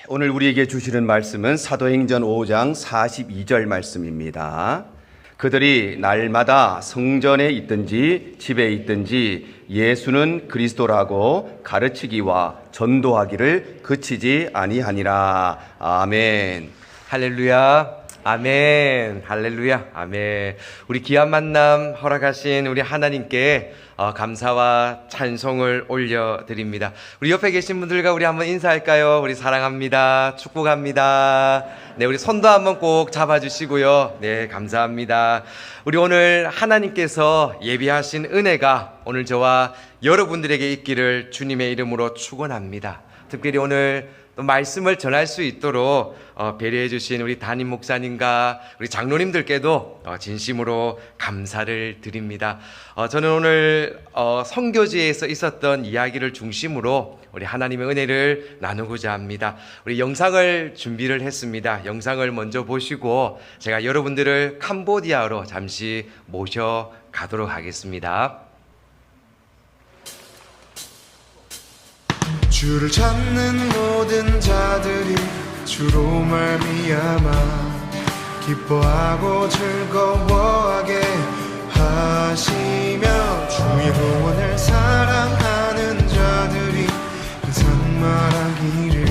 오늘 우리에게 주시는 말씀은 사도행전 5장 42절 말씀입니다. 그들이 날마다 성전에 있든지 집에 있든지 예수는 그리스도라고 가르치기와 전도하기를 그치지 아니하니라. 아멘. 할렐루야. 아멘. 할렐루야. 아멘. 우리 귀한 만남 허락하신 우리 하나님께 감사와 찬송을 올려드립니다. 우리 옆에 계신 분들과 우리 한번 인사할까요? 우리 사랑합니다. 축복합니다. 네, 우리 손도 한번 꼭 잡아주시고요. 네, 감사합니다. 우리 오늘 하나님께서 예비하신 은혜가 오늘 저와 여러분들에게 있기를 주님의 이름으로 축원합니다. 특별히 오늘 또 말씀을 전할 수 있도록 배려해 주신 우리 담임 목사님과 우리 장로님들께도 진심으로 감사를 드립니다. 저는 오늘 선교지에서 있었던 이야기를 중심으로 우리 하나님의 은혜를 나누고자 합니다. 우리 영상을 준비를 했습니다. 영상을 먼저 보시고 제가 여러분들을 캄보디아로 잠시 모셔가도록 하겠습니다. 주를 찾는 모든 자들이 주로 말미암아 기뻐하고 즐거워하게 하시며 주의 구원을 사랑하는 자들이 항상 말하기를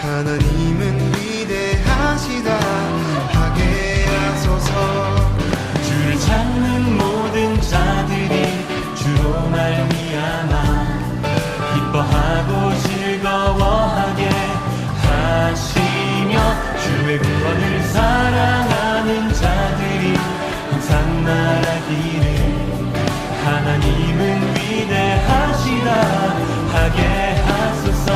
하나님은 위대하시다 하게 하소서. 주를 찾는 모든 자들이 주로 말미암아 기뻐하고 즐거워하게 하시며 주의 구원을 사랑하는 자들이 항상 말하기를 하나님은 위대하시다 하게 하소서.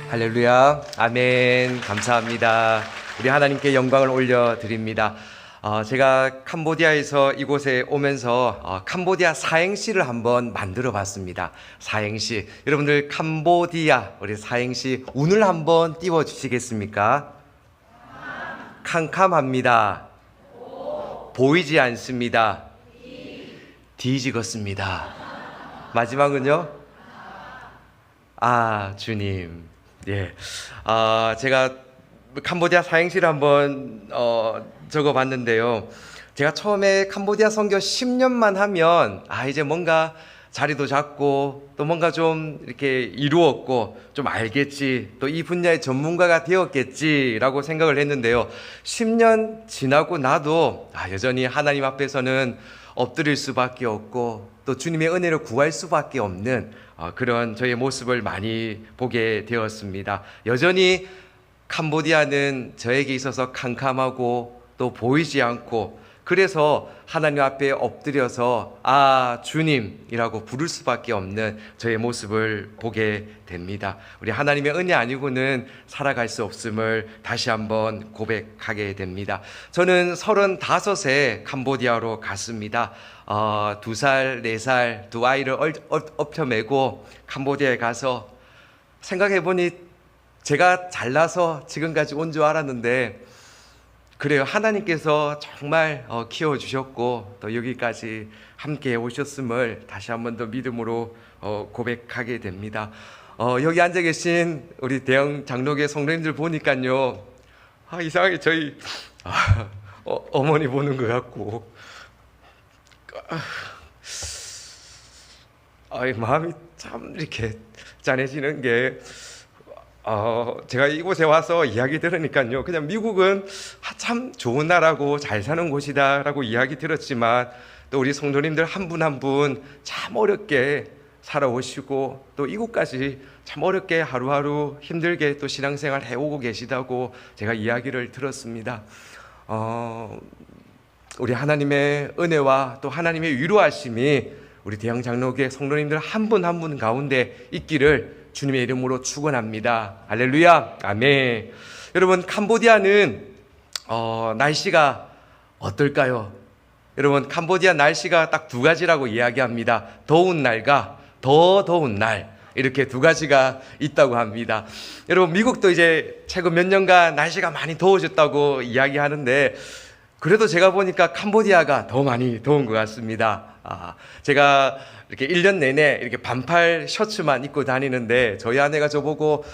할렐루야, 아멘. 감사합니다. 우리 하나님께 영광을 올려드립니다. 제가 캄보디아에서 이곳에 오면서 캄보디아 사행시를 한번 만들어 봤습니다. 사행시. 여러분들 캄보디아 우리 사행시 운을 한번 띄워 주시겠습니까? 캄캄합니다. 보이지 않습니다. 뒤지겠습니다. 마지막은요? 주님. 예. 제가 캄보디아 사행시를 한번 적어봤는데요. 제가 처음에 캄보디아 선교 10년만 하면 이제 뭔가 자리도 잡고 또 뭔가 좀 이렇게 이루었고 좀 알겠지, 또 이 분야의 전문가가 되었겠지라고 생각을 했는데요. 10년 지나고 나도 여전히 하나님 앞에서는 엎드릴 수밖에 없고 또 주님의 은혜를 구할 수밖에 없는 그런 저의 모습을 많이 보게 되었습니다. 여전히 캄보디아는 저에게 있어서 캄캄하고 또 보이지 않고, 그래서 하나님 앞에 엎드려서 주님이라고 부를 수밖에 없는 저의 모습을 보게 됩니다. 우리 하나님의 은혜 아니고는 살아갈 수 없음을 다시 한번 고백하게 됩니다. 저는 35세 캄보디아로 갔습니다. 2살, 4살 두 아이를 엎혀매고 캄보디아에 가서 생각해보니 제가 잘나서 지금까지 온 줄 알았는데, 그래요. 하나님께서 정말 키워주셨고 또 여기까지 함께 오셨음을 다시 한 번 더 믿음으로 고백하게 됩니다. 여기 앉아 계신 우리 대형 장로교 성도님들 보니까요, 이상하게 저희 어머니 보는 것 같고 마음이 참 이렇게 짠해지는 게, 제가 이곳에 와서 이야기 들으니까요, 그냥 미국은 참 좋은 나라고 잘 사는 곳이다라고 이야기 들었지만, 또 우리 성도님들 한 분 한 분 참 어렵게 살아오시고 또 이곳까지 참 어렵게 하루하루 힘들게 또 신앙생활 해오고 계시다고 제가 이야기를 들었습니다. 우리 하나님의 은혜와 또 하나님의 위로하심이 우리 대형 장로교회 성도님들 한 분 한 분 가운데 있기를 주님의 이름으로 축원합니다. 할렐루야, 아멘. 여러분, 캄보디아는 날씨가 어떨까요? 여러분, 캄보디아 날씨가 딱 두 가지라고 이야기합니다. 더운 날과 더 더운 날, 이렇게 두 가지가 있다고 합니다. 여러분, 미국도 이제 최근 몇 년간 날씨가 많이 더워졌다고 이야기하는데, 그래도 제가 보니까 캄보디아가 더 많이 더운 것 같습니다. 제가 이렇게 1년 내내 이렇게 반팔 셔츠만 입고 다니는데 저희 아내가 저보고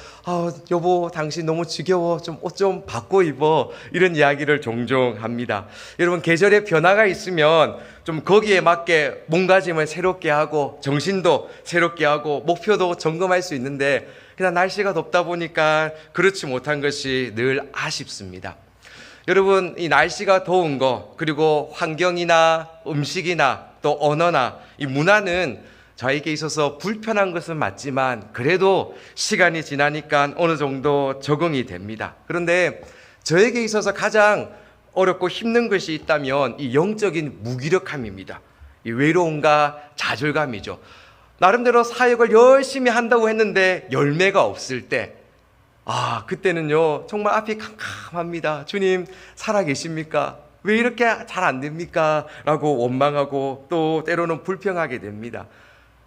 여보 당신 너무 지겨워, 좀 옷 좀 바꿔 입어, 이런 이야기를 종종 합니다. 여러분, 계절의 변화가 있으면 좀 거기에 맞게 몸가짐을 새롭게 하고 정신도 새롭게 하고 목표도 점검할 수 있는데, 그냥 날씨가 덥다 보니까 그렇지 못한 것이 늘 아쉽습니다. 여러분, 이 날씨가 더운 거, 그리고 환경이나 음식이나 또 언어나 이 문화는 저에게 있어서 불편한 것은 맞지만 그래도 시간이 지나니까 어느 정도 적응이 됩니다. 그런데 저에게 있어서 가장 어렵고 힘든 것이 있다면 이 영적인 무기력함입니다. 이 외로움과 좌절감이죠. 나름대로 사역을 열심히 한다고 했는데 열매가 없을 때, 그때는요 정말 앞이 캄캄합니다. 주님 살아계십니까? 왜 이렇게 잘 안 됩니까? 라고 원망하고 또 때로는 불평하게 됩니다.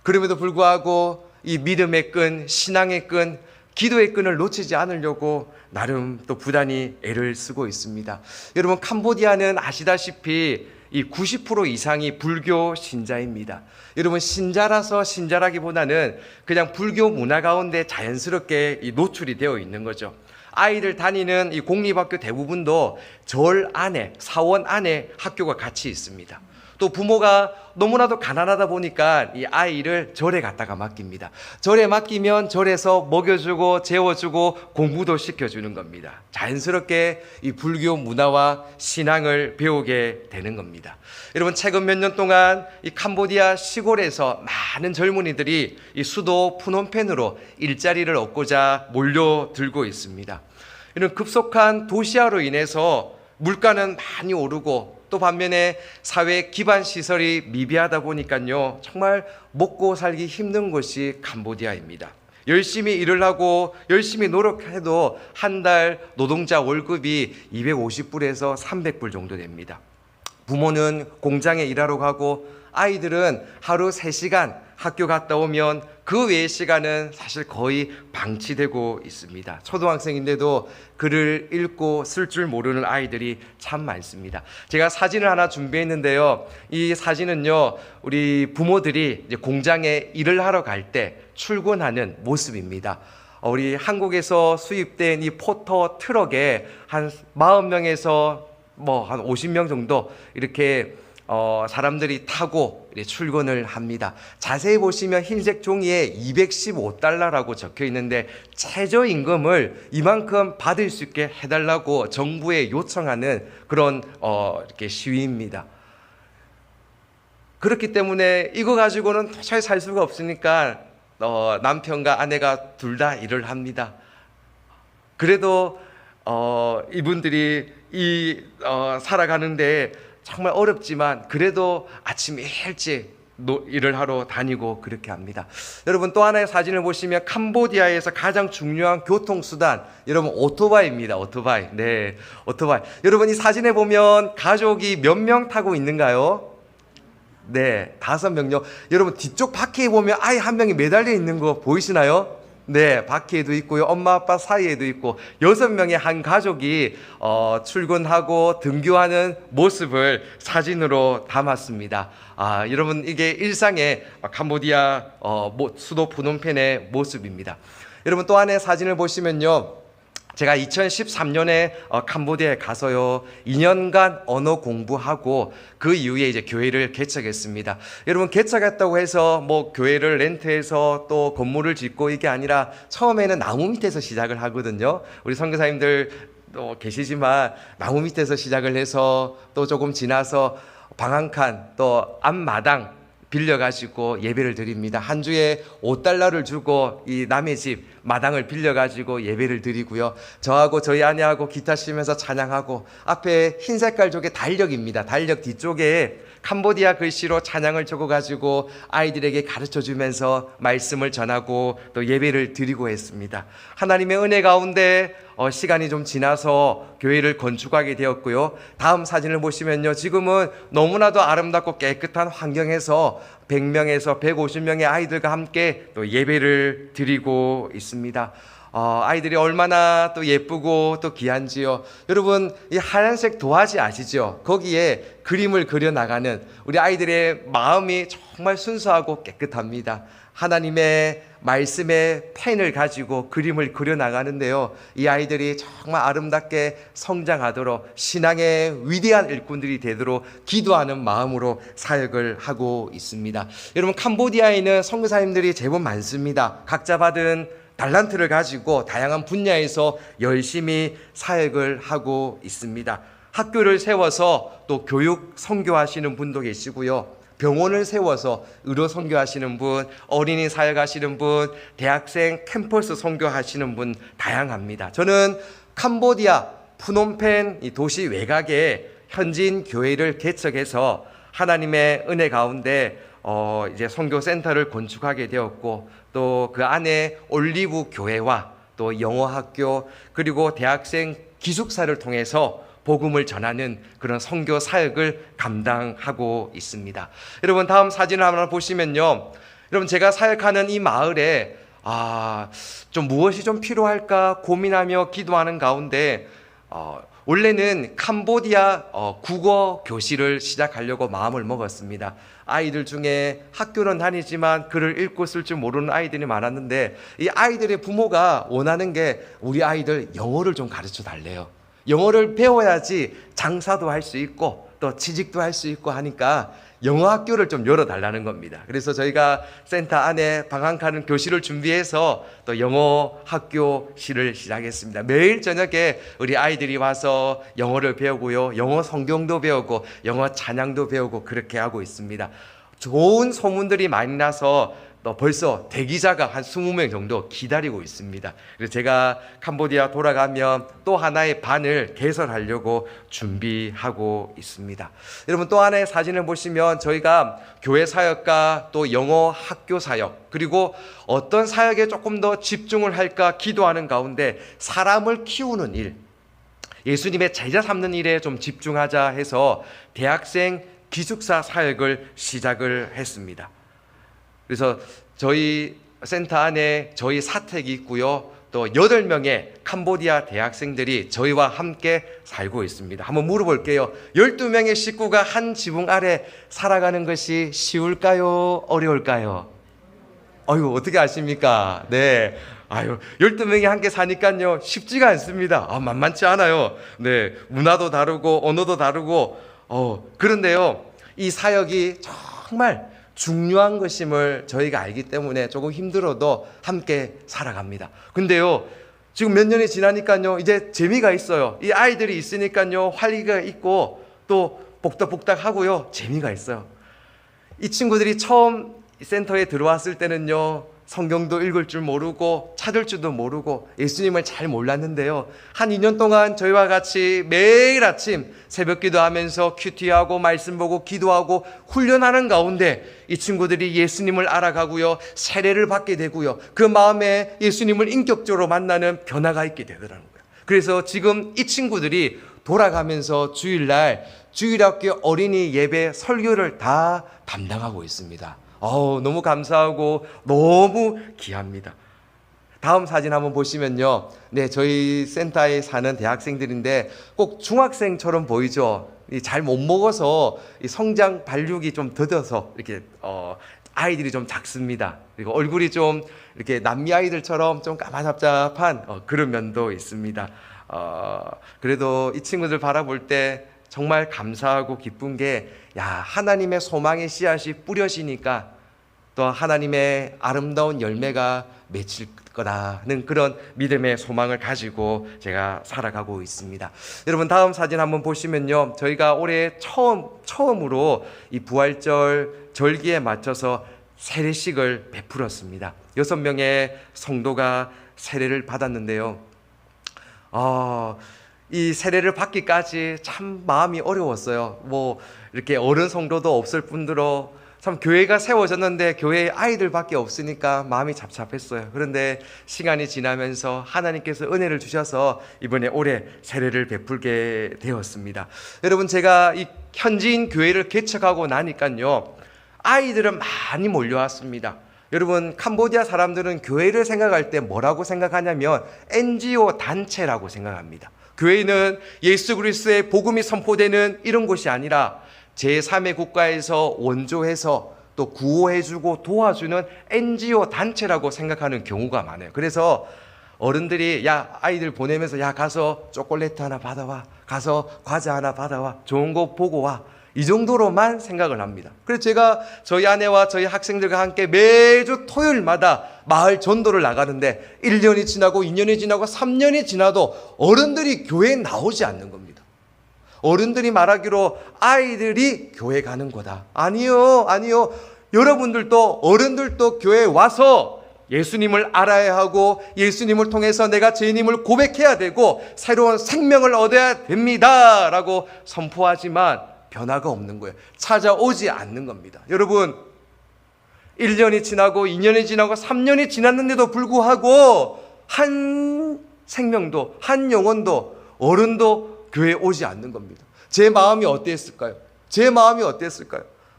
그럼에도 불구하고 이 믿음의 끈, 신앙의 끈, 기도의 끈을 놓치지 않으려고 나름 또 부단히 애를 쓰고 있습니다. 여러분, 캄보디아는 아시다시피 이 90% 이상이 불교 신자입니다. 여러분, 신자라서 신자라기보다는 그냥 불교 문화 가운데 자연스럽게 노출이 되어 있는 거죠. 아이들 다니는 이 공립학교 대부분도 절 안에, 사원 안에 학교가 같이 있습니다. 또 부모가 너무나도 가난하다 보니까 이 아이를 절에 갖다가 맡깁니다. 절에 맡기면 절에서 먹여주고 재워주고 공부도 시켜주는 겁니다. 자연스럽게 이 불교 문화와 신앙을 배우게 되는 겁니다. 여러분, 최근 몇 년 동안 이 캄보디아 시골에서 많은 젊은이들이 이 수도 푸놈펜으로 일자리를 얻고자 몰려들고 있습니다. 이런 급속한 도시화로 인해서 물가는 많이 오르고 또 반면에 사회 기반 시설이 미비하다 보니까요, 정말 먹고 살기 힘든 곳이 캄보디아입니다. 열심히 일을 하고 열심히 노력해도 한 달 노동자 월급이 250불에서 300불 정도 됩니다. 부모는 공장에 일하러 가고 아이들은 하루 3시간 학교 갔다 오면 그 외의 시간은 사실 거의 방치되고 있습니다. 초등학생인데도 글을 읽고 쓸 줄 모르는 아이들이 참 많습니다. 제가 사진을 하나 준비했는데요. 이 사진은요, 우리 부모들이 이제 공장에 일을 하러 갈 때 출근하는 모습입니다. 우리 한국에서 수입된 이 포터 트럭에 한 40명에서 한 50명 정도 이렇게 사람들이 타고 출근을 합니다. 자세히 보시면 흰색 종이에 215달러라고 적혀 있는데 최저임금을 이만큼 받을 수 있게 해달라고 정부에 요청하는 그런 이렇게 시위입니다. 그렇기 때문에 이거 가지고는 도저히 살 수가 없으니까 남편과 아내가 둘 다 일을 합니다. 그래도 이분들이 살아가는데 정말 어렵지만 그래도 아침 일찍 일을 하러 다니고 그렇게 합니다. 여러분, 또 하나의 사진을 보시면 캄보디아에서 가장 중요한 교통수단, 여러분 오토바이입니다. 오토바이. 네, 오토바이. 여러분, 이 사진에 보면 가족이 몇 명 타고 있는가요? 네, 5명요. 여러분, 뒤쪽 바퀴에 보면 아이 한 명이 매달려 있는 거 보이시나요? 네, 바퀴에도 있고요, 엄마 아빠 사이에도 있고 6명의 한 가족이 출근하고 등교하는 모습을 사진으로 담았습니다. 여러분, 이게 일상의 캄보디아 수도 푸놈펜의 모습입니다. 여러분, 또 하나의 사진을 보시면요, 제가 2013년에 캄보디아에 가서요 2년간 언어 공부하고 그 이후에 이제 교회를 개척했습니다. 여러분, 개척했다고 해서 교회를 렌트해서 또 건물을 짓고 이게 아니라 처음에는 나무 밑에서 시작을 하거든요. 우리 선교사님들 또 계시지만 나무 밑에서 시작을 해서 또 조금 지나서 방 한 칸 또 앞마당 빌려가지고 예배를 드립니다. 한 주에 5달러를 주고 이 남의 집 마당을 빌려가지고 예배를 드리고요. 저하고 저희 아내하고 기타 치면서 찬양하고, 앞에 흰 색깔 쪽에 달력입니다. 달력 뒤쪽에 캄보디아 글씨로 찬양을 적어가지고 아이들에게 가르쳐주면서 말씀을 전하고 또 예배를 드리고 했습니다. 하나님의 은혜 가운데 시간이 좀 지나서 교회를 건축하게 되었고요. 다음 사진을 보시면요, 지금은 너무나도 아름답고 깨끗한 환경에서 100명에서 150명의 아이들과 함께 또 예배를 드리고 있습니다. 아이들이 얼마나 또 예쁘고 또 귀한지요. 여러분, 이 하얀색 도화지 아시죠? 거기에 그림을 그려 나가는 우리 아이들의 마음이 정말 순수하고 깨끗합니다. 하나님의 말씀의 펜을 가지고 그림을 그려 나가는데요, 이 아이들이 정말 아름답게 성장하도록 신앙의 위대한 일꾼들이 되도록 기도하는 마음으로 사역을 하고 있습니다. 여러분, 캄보디아에는 선교사님들이 제법 많습니다. 각자 받은 달란트를 가지고 다양한 분야에서 열심히 사역을 하고 있습니다. 학교를 세워서 또 교육 선교하시는 분도 계시고요, 병원을 세워서 의료 선교하시는 분, 어린이 사역하시는 분, 대학생 캠퍼스 선교하시는 분 다양합니다. 저는 캄보디아 푸놈펜 이 도시 외곽에 현지인 교회를 개척해서 하나님의 은혜 가운데 이제 선교 센터를 건축하게 되었고, 또 그 안에 올리브 교회와 또 영어 학교 그리고 대학생 기숙사를 통해서 복음을 전하는 그런 선교 사역을 감당하고 있습니다. 여러분, 다음 사진을 한번 보시면요, 여러분, 제가 사역하는 이 마을에 좀 무엇이 좀 필요할까 고민하며 기도하는 가운데 원래는 캄보디아 국어 교실을 시작하려고 마음을 먹었습니다. 아이들 중에 학교는 다니지만 글을 읽고 쓸 줄 모르는 아이들이 많았는데, 이 아이들의 부모가 원하는 게 우리 아이들 영어를 좀 가르쳐 달래요. 영어를 배워야지 장사도 할 수 있고 또 또 취직도 할 수 있고 하니까 영어 학교를 좀 열어달라는 겁니다. 그래서 저희가 센터 안에 방 한 칸은 교실을 준비해서 또 영어 학교실을 시작했습니다. 매일 저녁에 우리 아이들이 와서 영어를 배우고요. 영어 성경도 배우고 영어 찬양도 배우고 그렇게 하고 있습니다. 좋은 소문들이 많이 나서 또 벌써 대기자가 한 20명 정도 기다리고 있습니다. 그래서 제가 캄보디아 돌아가면 또 하나의 반을 개설하려고 준비하고 있습니다. 여러분 또 하나의 사진을 보시면 저희가 교회 사역과 또 영어 학교 사역 그리고 어떤 사역에 조금 더 집중을 할까 기도하는 가운데 사람을 키우는 일, 예수님의 제자 삼는 일에 좀 집중하자 해서 대학생 기숙사 사역을 시작을 했습니다. 그래서 저희 센터 안에 저희 사택이 있고요. 또 8명의 캄보디아 대학생들이 저희와 함께 살고 있습니다. 한번 물어볼게요. 12명의 식구가 한 지붕 아래 살아가는 것이 쉬울까요? 어려울까요? 아유, 어떻게 아십니까? 네. 아유, 12명이 함께 사니까요. 쉽지가 않습니다. 만만치 않아요. 네. 문화도 다르고 언어도 다르고 그런데요. 이 사역이 정말 중요한 것임을 저희가 알기 때문에 조금 힘들어도 함께 살아갑니다. 근데요, 지금 몇 년이 지나니까요, 이제 재미가 있어요. 이 아이들이 있으니까요, 활기가 있고 또 복닥복닥 하고요, 재미가 있어요. 이 친구들이 처음 센터에 들어왔을 때는요, 성경도 읽을 줄 모르고 찾을 줄도 모르고 예수님을 잘 몰랐는데요. 한 2년 동안 저희와 같이 매일 아침 새벽 기도하면서 큐티하고 말씀 보고 기도하고 훈련하는 가운데 이 친구들이 예수님을 알아가고요. 세례를 받게 되고요. 그 마음에 예수님을 인격적으로 만나는 변화가 있게 되더라고요. 그래서 지금 이 친구들이 돌아가면서 주일날 주일학교 어린이 예배 설교를 다 담당하고 있습니다. 너무 감사하고 너무 귀합니다. 다음 사진 한번 보시면요. 네, 저희 센터에 사는 대학생들인데 꼭 중학생처럼 보이죠. 잘 못 먹어서 이 성장 발육이 좀 더뎌서 이렇게 아이들이 좀 작습니다. 그리고 얼굴이 좀 이렇게 남미 아이들처럼 좀 까마잡잡한 그런 면도 있습니다. 그래도 이 친구들 바라볼 때 정말 감사하고 기쁜 게 하나님의 소망의 씨앗이 뿌려지니까 또 하나님의 아름다운 열매가 맺힐 거라는 그런 믿음의 소망을 가지고 제가 살아가고 있습니다. 여러분 다음 사진 한번 보시면요. 저희가 올해 처음으로 이 부활절 절기에 맞춰서 세례식을 베풀었습니다. 6명의 성도가 세례를 받았는데요. 이 세례를 받기까지 참 마음이 어려웠어요. 이렇게 어른 성도도 없을 뿐더러 참 교회가 세워졌는데 교회에 아이들밖에 없으니까 마음이 잡잡했어요. 그런데 시간이 지나면서 하나님께서 은혜를 주셔서 이번에 올해 세례를 베풀게 되었습니다. 여러분 제가 이 현지인 교회를 개척하고 나니까요. 아이들은 많이 몰려왔습니다. 여러분 캄보디아 사람들은 교회를 생각할 때 뭐라고 생각하냐면 NGO 단체라고 생각합니다. 교회는 예수 그리스도의 복음이 선포되는 이런 곳이 아니라 제3의 국가에서 원조해서 또 구호해주고 도와주는 NGO 단체라고 생각하는 경우가 많아요. 그래서 어른들이 아이들 보내면서 가서 초콜릿 하나 받아와, 가서 과자 하나 받아와, 좋은 거 보고 와, 이 정도로만 생각을 합니다. 그래서 제가 저희 아내와 저희 학생들과 함께 매주 토요일마다 마을 전도를 나가는데 1년이 지나고 2년이 지나고 3년이 지나도 어른들이 교회에 나오지 않는 겁니다. 어른들이 말하기로 아이들이 교회 가는 거다. 아니요. 여러분들도 어른들도 교회에 와서 예수님을 알아야 하고 예수님을 통해서 내가 죄인임을 고백해야 되고 새로운 생명을 얻어야 됩니다 라고 선포하지만 변화가 없는 거예요. 찾아오지 않는 겁니다. 여러분 1년이 지나고 2년이 지나고 3년이 지났는데도 불구하고 한 생명도 한 영혼도 어른도 교회에 오지 않는 겁니다. 제 마음이 어땠을까요?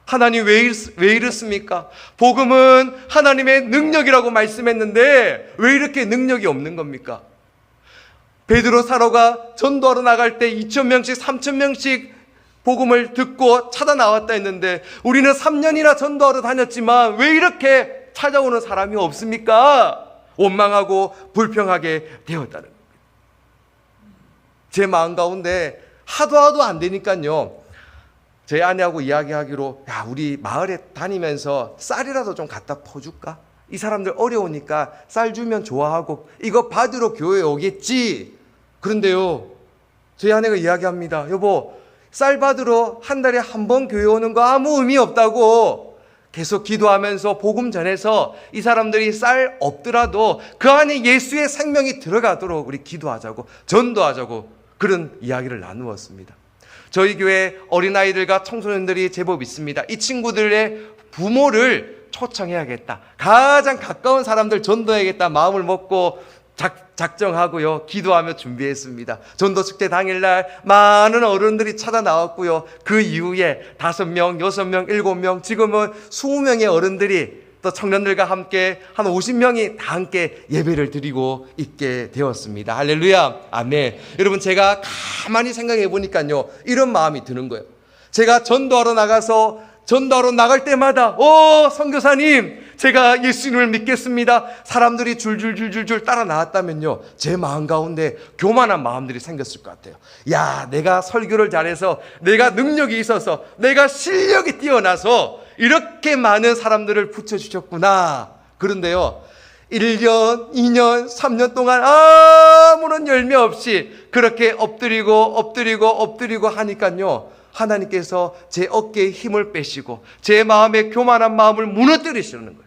하나님 왜 이렇습니까? 복음은 하나님의 능력이라고 말씀했는데 왜 이렇게 능력이 없는 겁니까? 베드로 사도가 전도하러 나갈 때 2,000명씩 3,000명씩 복음을 듣고 찾아 나왔다 했는데 우리는 3년이나 전도하러 다녔지만 왜 이렇게 찾아오는 사람이 없습니까? 원망하고 불평하게 되었다는 겁니다. 제 마음 가운데 하도 안 되니까요. 제 아내하고 이야기하기로, 야, 우리 마을에 다니면서 쌀이라도 좀 갖다 퍼줄까? 이 사람들 어려우니까 쌀 주면 좋아하고 이거 받으러 교회에 오겠지. 그런데요, 저희 아내가 이야기합니다. 여보, 쌀 받으러 한 달에 한 번 교회 오는 거 아무 의미 없다고. 계속 기도하면서 복음 전해서 이 사람들이 쌀 없더라도 그 안에 예수의 생명이 들어가도록 우리 기도하자고, 전도하자고, 그런 이야기를 나누었습니다. 저희 교회 어린아이들과 청소년들이 제법 있습니다. 이 친구들의 부모를 초청해야겠다, 가장 가까운 사람들 전도해야겠다 마음을 먹고 작정하고요, 기도하며 준비했습니다. 전도 축제 당일날 많은 어른들이 찾아 나왔고요, 그 이후에 5명, 6명, 7명, 지금은 20명의 어른들이 또 청년들과 함께 한 50명이 다 함께 예배를 드리고 있게 되었습니다. 할렐루야, 아멘. 여러분, 제가 가만히 생각해 보니까요, 이런 마음이 드는 거예요. 제가 전도하러 나갈 때마다, 선교사님, 제가 예수님을 믿겠습니다, 사람들이 줄줄줄줄줄 따라 나왔다면요, 제 마음 가운데 교만한 마음들이 생겼을 것 같아요. 야, 내가 설교를 잘해서, 내가 능력이 있어서, 내가 실력이 뛰어나서 이렇게 많은 사람들을 붙여주셨구나. 그런데요, 1년, 2년, 3년 동안 아무런 열매 없이 그렇게 엎드리고 하니까요, 하나님께서 제 어깨에 힘을 빼시고 제 마음의 교만한 마음을 무너뜨리시는 거예요.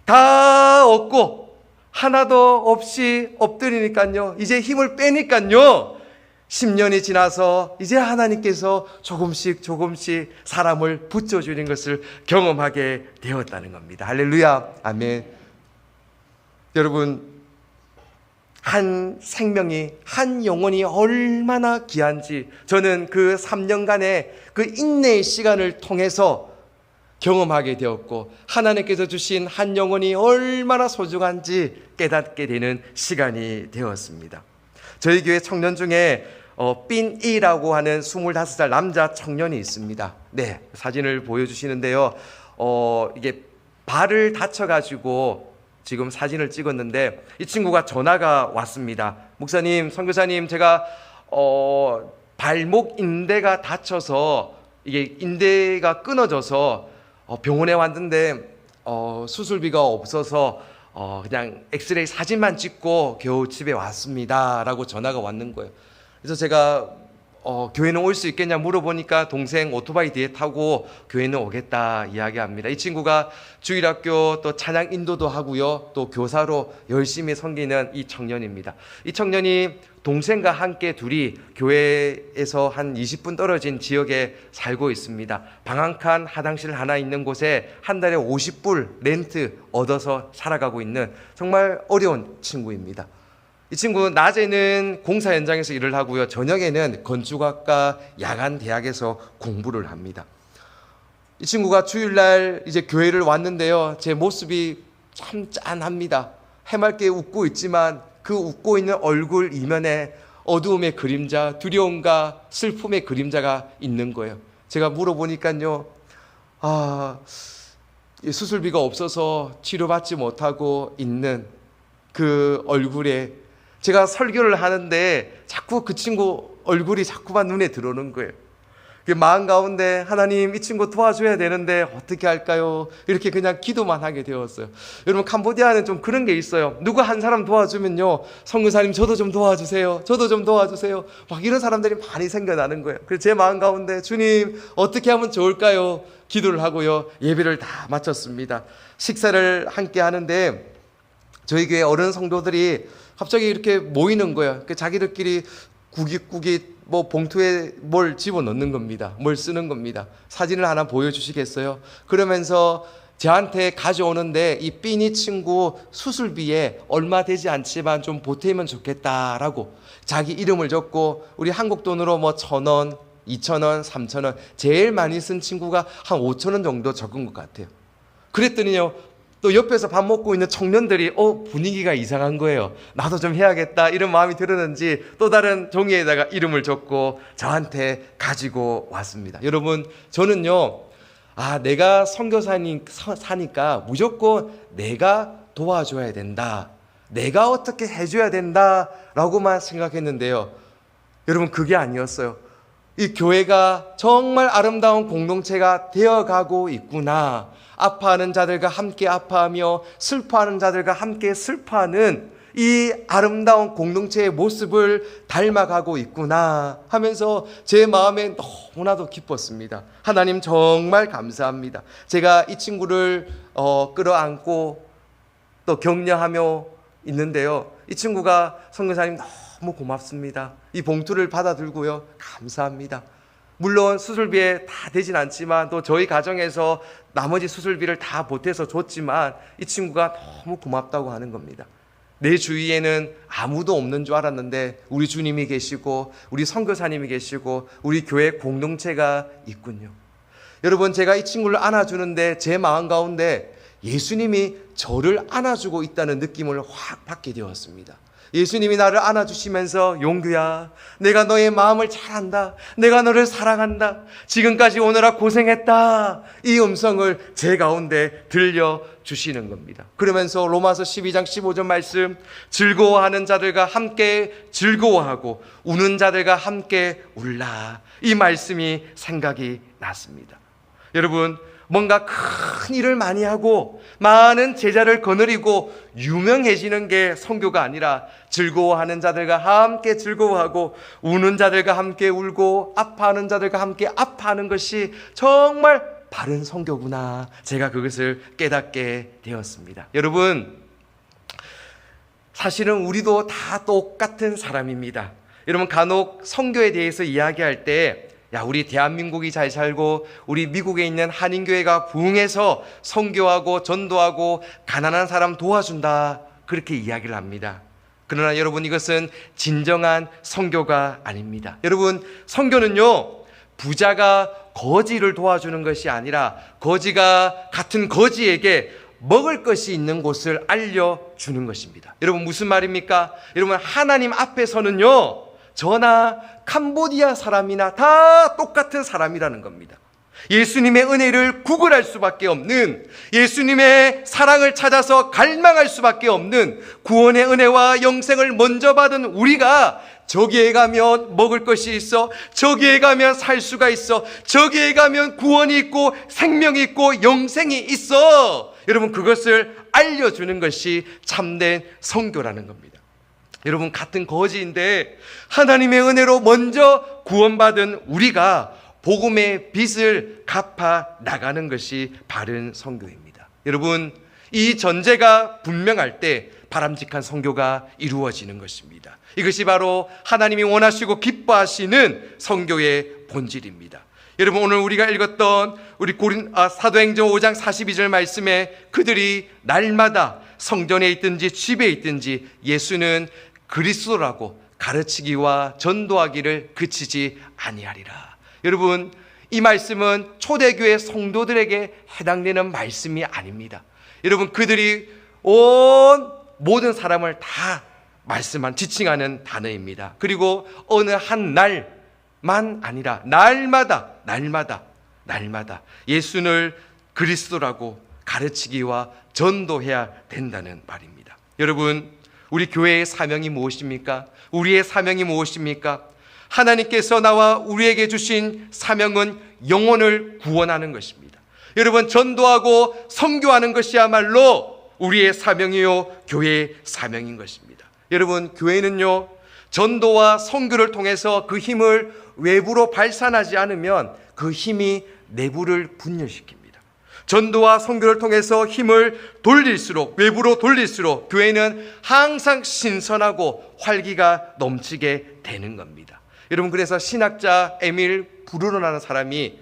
다 얻고 하나도 없이 엎드리니까요, 이제 힘을 빼니까요, 10년이 지나서 이제 하나님께서 조금씩 사람을 붙여주는 것을 경험하게 되었다는 겁니다. 할렐루야, 아멘. 여러분, 한 생명이, 한 영혼이 얼마나 귀한지 저는 그 3년간의 그 인내의 시간을 통해서 경험하게 되었고, 하나님께서 주신 한 영혼이 얼마나 소중한지 깨닫게 되는 시간이 되었습니다. 저희 교회 청년 중에 빈이라고 하는 25살 남자 청년이 있습니다. 네, 사진을 보여주시는데요, 이게 발을 다쳐가지고 지금 사진을 찍었는데, 이 친구가 전화가 왔습니다. 목사님, 선교사님, 제가 발목 인대가 다쳐서, 이게 인대가 끊어져서 병원에 왔는데 수술비가 없어서 그냥 엑스레이 사진만 찍고 겨우 집에 왔습니다 라고 전화가 왔는 거예요. 그래서 제가 교회는 올 수 있겠냐 물어보니까 동생 오토바이 뒤에 타고 교회는 오겠다 이야기합니다. 이 친구가 주일학교 또 찬양 인도도 하고요, 또 교사로 열심히 섬기는 이 청년입니다. 이 청년이 동생과 함께 둘이 교회에서 한 20분 떨어진 지역에 살고 있습니다. 방 한 칸, 화장실 하나 있는 곳에 한 달에 50불 렌트 얻어서 살아가고 있는 정말 어려운 친구입니다. 이 친구 낮에는 공사 현장에서 일을 하고요, 저녁에는 건축학과 야간 대학에서 공부를 합니다. 이 친구가 주일날 이제 교회를 왔는데요, 제 모습이 참 짠합니다. 해맑게 웃고 있지만 그 웃고 있는 얼굴 이면에 어두움의 그림자, 두려움과 슬픔의 그림자가 있는 거예요. 제가 물어보니까요, 수술비가 없어서 치료받지 못하고 있는 그 얼굴에, 제가 설교를 하는데 자꾸 그 친구 얼굴이 자꾸만 눈에 들어오는 거예요. 마음 가운데, 하나님, 이 친구 도와줘야 되는데 어떻게 할까요? 이렇게 그냥 기도만 하게 되었어요. 여러분, 캄보디아는 좀 그런 게 있어요. 누가 한 사람 도와주면요, 선교사님 저도 좀 도와주세요, 저도 좀 도와주세요, 막 이런 사람들이 많이 생겨나는 거예요. 그래서 제 마음 가운데, 주님 어떻게 하면 좋을까요? 기도를 하고요, 예배를 다 마쳤습니다. 식사를 함께 하는데 저희 교회 어른 성도들이 갑자기 이렇게 모이는 거예요. 자기들끼리 구깃구깃 봉투에 뭘 집어넣는 겁니다. 뭘 쓰는 겁니다. 사진을 하나 보여주시겠어요? 그러면서 저한테 가져오는데, 이 삐니 친구 수술비에 얼마 되지 않지만 좀 보태면 좋겠다라고 자기 이름을 적고, 우리 한국 돈으로 1,000원, 2,000원, 3,000원, 제일 많이 쓴 친구가 한 5,000원 정도 적은 것 같아요. 그랬더니요, 또 옆에서 밥 먹고 있는 청년들이 분위기가 이상한 거예요. 나도 좀 해야겠다 이런 마음이 들었는지 또 다른 종이에다가 이름을 적고 저한테 가지고 왔습니다. 여러분, 저는요, 내가 선교사니까 무조건 내가 도와줘야 된다, 내가 어떻게 해줘야 된다라고만 생각했는데요, 여러분, 그게 아니었어요. 이 교회가 정말 아름다운 공동체가 되어가고 있구나. 아파하는 자들과 함께 아파하며 슬퍼하는 자들과 함께 슬퍼하는 이 아름다운 공동체의 모습을 닮아가고 있구나 하면서 제 마음에 너무나도 기뻤습니다. 하나님 정말 감사합니다. 제가 이 친구를 끌어안고 또 격려하며 있는데요. 이 친구가 선교사님 너무 고맙습니다. 이 봉투를 받아 들고요. 감사합니다. 물론 수술비에 다 되진 않지만 또 저희 가정에서 나머지 수술비를 다 보태서 줬지만 이 친구가 너무 고맙다고 하는 겁니다. 내 주위에는 아무도 없는 줄 알았는데 우리 주님이 계시고 우리 선교사님이 계시고 우리 교회 공동체가 있군요. 여러분, 제가 이 친구를 안아주는데 제 마음 가운데 예수님이 저를 안아주고 있다는 느낌을 확 받게 되었습니다. 예수님이 나를 안아주시면서 용규야, 내가 너의 마음을 잘 안다. 내가 너를 사랑한다. 지금까지 오느라 고생했다. 이 음성을 제 가운데 들려주시는 겁니다. 그러면서 로마서 12장 15절 말씀, 즐거워하는 자들과 함께 즐거워하고 우는 자들과 함께 울라. 이 말씀이 생각이 났습니다. 여러분, 뭔가 큰 일을 많이 하고 많은 제자를 거느리고 유명해지는 게 선교가 아니라 즐거워하는 자들과 함께 즐거워하고 우는 자들과 함께 울고 아파하는 자들과 함께 아파하는 것이 정말 바른 선교구나. 제가 그것을 깨닫게 되었습니다. 여러분, 사실은 우리도 다 똑같은 사람입니다. 여러분, 간혹 선교에 대해서 이야기할 때 우리 대한민국이 잘 살고 우리 미국에 있는 한인교회가 부흥해서 선교하고 전도하고 가난한 사람 도와준다, 그렇게 이야기를 합니다. 그러나 여러분, 이것은 진정한 선교가 아닙니다. 여러분, 선교는요, 부자가 거지를 도와주는 것이 아니라 거지가 같은 거지에게 먹을 것이 있는 곳을 알려주는 것입니다. 여러분, 무슨 말입니까? 여러분, 하나님 앞에서는요, 저나 캄보디아 사람이나 다 똑같은 사람이라는 겁니다. 예수님의 은혜를 구걸할 수밖에 없는, 예수님의 사랑을 찾아서 갈망할 수밖에 없는 구원의 은혜와 영생을 먼저 받은 우리가 저기에 가면 먹을 것이 있어, 저기에 가면 살 수가 있어, 저기에 가면 구원이 있고 생명이 있고 영생이 있어, 여러분, 그것을 알려주는 것이 참된 선교라는 겁니다. 여러분, 같은 거지인데 하나님의 은혜로 먼저 구원받은 우리가 복음의 빚을 갚아 나가는 것이 바른 선교입니다. 여러분, 이 전제가 분명할 때 바람직한 선교가 이루어지는 것입니다. 이것이 바로 하나님이 원하시고 기뻐하시는 선교의 본질입니다. 여러분, 오늘 우리가 읽었던 우리 사도행전 5장 42절 말씀에 그들이 날마다 성전에 있든지 집에 있든지 예수는 그리스도라고 가르치기와 전도하기를 그치지 아니하리라. 여러분, 이 말씀은 초대교회 성도들에게 해당되는 말씀이 아닙니다. 여러분, 그들이 모든 사람을 다 지칭하는 단어입니다. 그리고 어느 한 날만 아니라 날마다 예수를 그리스도라고 가르치기와 전도해야 된다는 말입니다. 여러분, 우리 교회의 사명이 무엇입니까? 우리의 사명이 무엇입니까? 하나님께서 나와 우리에게 주신 사명은 영혼을 구원하는 것입니다. 여러분, 전도하고 선교하는 것이야말로 우리의 사명이요, 교회의 사명인 것입니다. 여러분, 교회는요, 전도와 선교를 통해서 그 힘을 외부로 발산하지 않으면 그 힘이 내부를 분열시킵니다. 전도와 선교를 통해서 힘을 외부로 돌릴수록 교회는 항상 신선하고 활기가 넘치게 되는 겁니다. 여러분, 그래서 신학자 에밀 부르노라는 사람이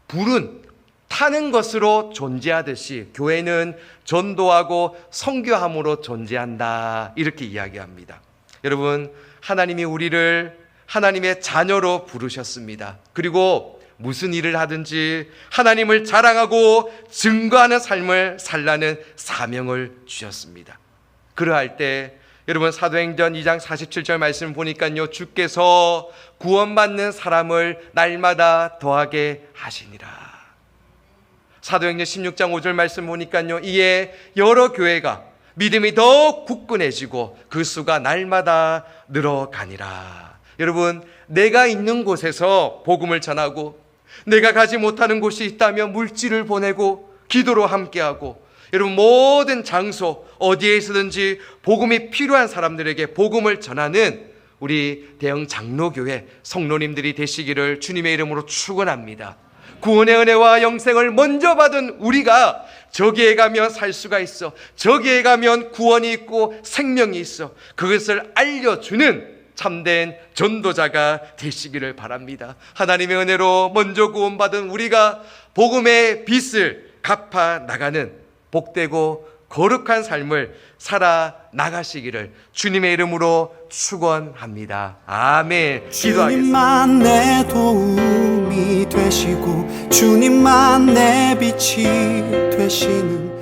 불은 타는 것으로 존재하듯이 교회는 전도하고 선교함으로 존재한다, 이렇게 이야기합니다. 여러분, 하나님이 우리를 하나님의 자녀로 부르셨습니다. 그리고 무슨 일을 하든지 하나님을 자랑하고 증거하는 삶을 살라는 사명을 주셨습니다. 그러할 때 여러분, 사도행전 2장 47절 말씀 보니까요, 주께서 구원받는 사람을 날마다 더하게 하시니라. 사도행전 16장 5절 말씀 보니까요, 이에 여러 교회가 믿음이 더욱 굳건해지고 그 수가 날마다 늘어가니라. 여러분, 내가 있는 곳에서 복음을 전하고, 내가 가지 못하는 곳이 있다면 물질을 보내고 기도로 함께하고, 여러분 모든 장소 어디에서든지 복음이 필요한 사람들에게 복음을 전하는 우리 대형 장로교회 성로님들이 되시기를 주님의 이름으로 축원합니다. 구원의 은혜와 영생을 먼저 받은 우리가 저기에 가면 살 수가 있어, 저기에 가면 구원이 있고 생명이 있어, 그것을 알려주는 참된 전도자가 되시기를 바랍니다. 하나님의 은혜로 먼저 구원받은 우리가 복음의 빚을 갚아 나가는 복되고 거룩한 삶을 살아 나가시기를 주님의 이름으로 축원합니다. 아멘. 기도하겠습니다. 주님만 내 도움이 되시고 주님만 내 빛이 되시는